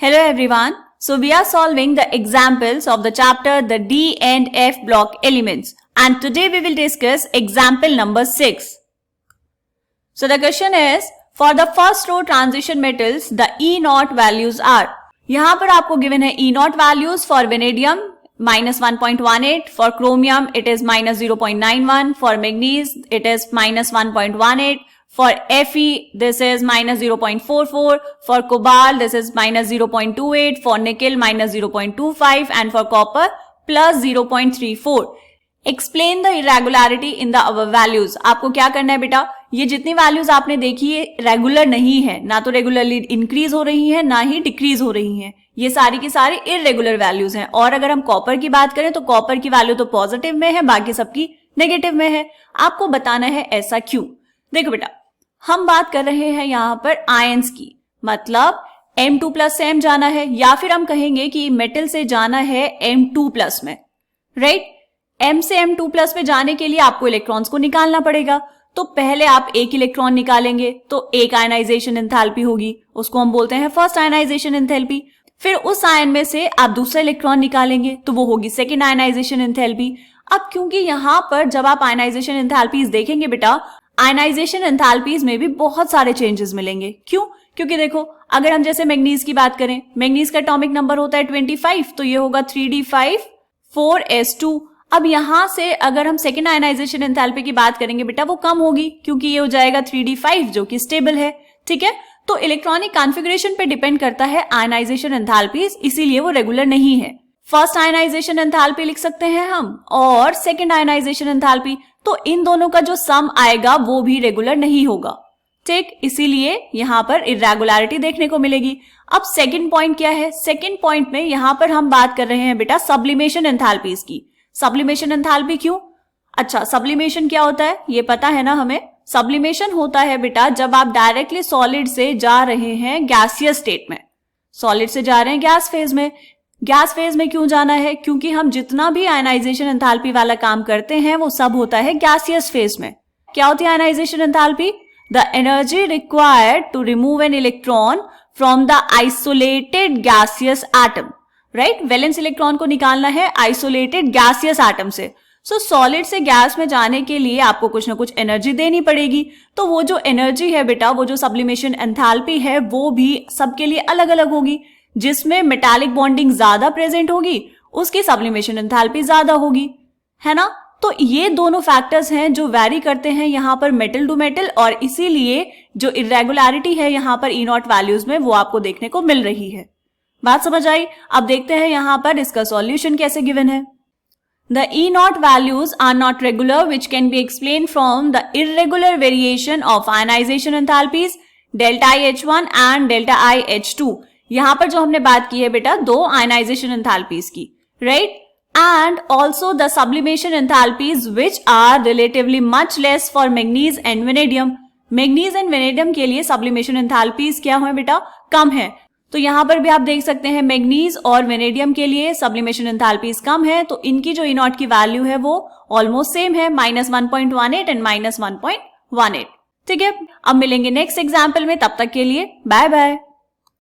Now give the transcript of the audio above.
Hello everyone. So we are solving the examples of the chapter the D and F block elements, and today we will discuss example number 6. So the question is, for the first row transition metals the E naught values are. यहाँ पर आपको given है E naught values for vanadium -1.18, for chromium it is -0.91, for manganese it is -1.18, for Fe this is -0.44, for cobalt this is -0.28, for nickel -0.25 and for copper +0.34. Explain the irregularity in the above values. आपको क्या करना है बेटा, ये जितनी values आपने देखी है रेगुलर नहीं है, ना तो रेगुलरली इंक्रीज हो रही है ना ही डिक्रीज हो रही है, ये सारी की सारी इररेगुलर वैल्यूज हैं. और अगर हम कॉपर की बात करें तो कॉपर की वैल्यू तो पॉजिटिव में है, बाकी सबकी नेगेटिव में है. आपको बताना है ऐसा क्यों. देखो बेटा, हम बात कर रहे हैं यहाँ पर आयंस की, मतलब M2+ से M जाना है, या फिर हम कहेंगे कि मेटल से जाना है M2+ में, राइट. M से M2+ में जाने के लिए आपको इलेक्ट्रॉन्स को निकालना पड़ेगा. तो पहले आप एक इलेक्ट्रॉन निकालेंगे तो एक आयनाइजेशन एंथैल्पी होगी, उसको हम बोलते हैं फर्स्ट आयनाइजेशन एंथैल्पी. फिर उस आयन में से आप दूसरा इलेक्ट्रॉन निकालेंगे तो वो होगी सेकेंड आयनाइजेशन एंथैल्पी. अब क्योंकि यहाँ पर जब आप आयनाइजेशन एंथैल्पीज देखेंगे बेटा, आयनाइजेशन एंथैल्पीज में भी बहुत सारे चेंजेस मिलेंगे. क्यों? क्योंकि देखो, अगर हम जैसे मैग्नीज की बात करें, मैग्नीज का एटॉमिक नंबर होता है 25, तो ये होगा 3d5 4s2. अब यहां से अगर हम सेकेंड आयनाइजेशन एंथैल्पी की बात करेंगे बेटा, वो कम होगी क्योंकि ये हो जाएगा 3d5 जो कि स्टेबल है. ठीक है, तो इलेक्ट्रॉनिक कॉन्फ़िगरेशन पे डिपेंड करता है आयनाइजेशन एंथैल्पीज, इसीलिए वो रेगुलर नहीं है. फर्स्ट आयनाइजेशन एंथैल्पी लिख सकते हैं हम और सेकेंड आयनाइजेशन एंथैल्पी, तो इन दोनों का जो सम आएगा वो भी रेगुलर नहीं होगा. ठीक, इसीलिए यहां पर इर्रेगुलरिटी देखने को मिलेगी. अब सेकेंड पॉइंट क्या है? सेकेंड पॉइंट में यहां पर हम बात कर रहे हैं बेटा सब्लिमेशन एंथैल्पीज की. सब्लिमेशन एंथैल्पी क्यों? अच्छा, सब्लिमेशन क्या होता है ये पता है ना हमें. सब्लिमेशन होता है बेटा जब आप डायरेक्टली सॉलिड से जा रहे हैं गैसियस स्टेट में, सॉलिड से जा रहे हैं गैस फेज में. गैस फेज में क्यों जाना है? क्योंकि हम जितना भी आयनाइजेशन एंथैल्पी वाला काम करते हैं वो सब होता है गैसियस फेज में. क्या होती है ionization enthalpy? The energy required to remove an electron from the isolated gaseous atom, right. Valence electron को निकालना है आइसोलेटेड गैसियस एटम से. सो सॉलिड से गैस में जाने के लिए आपको कुछ ना कुछ एनर्जी देनी पड़ेगी. तो वो जो एनर्जी है बेटा, वो जो सब्लिमेशन एंथैल्पी है वो भी सबके लिए अलग अलग होगी. जिसमें मेटालिक बॉन्डिंग ज्यादा प्रेजेंट होगी उसकी सब्लिमेशन एंथैल्पी ज्यादा होगी, है ना. तो ये दोनों फैक्टर्स हैं जो वैरी करते हैं यहाँ पर मेटल टू मेटल, और इसीलिए जो इर्रेगुलरिटी है यहाँ पर ई नॉट वैल्यूज में वो आपको देखने को मिल रही है. बात समझ आई? अब देखते हैं यहाँ पर इसका सॉल्यूशन कैसे गिवन है. The E naught values are not regular, which can be explained from the irregular variation of ionization enthalpies delta IH1 and delta IH2. यहाँ पर जो हमने बात की है बेटा दो आयनाइजेशन एंथैल्पीज की, right, and also the sublimation enthalpies which are relatively much less for manganese and vanadium. Manganese and vanadium के लिए सब्लिमेशन एंथैल्पीज क्या है बेटा? कम है. तो यहाँ पर भी आप देख सकते हैं मैग्नीज और वेनेडियम के लिए सब्लिमेशन एंथैल्पीज कम है, तो इनकी जो ई नॉट की वैल्यू है वो ऑलमोस्ट सेम है, -1.18 एंड -1.18. ठीक है, अब मिलेंगे नेक्स्ट एग्जाम्पल में, तब तक के लिए बाय बाय.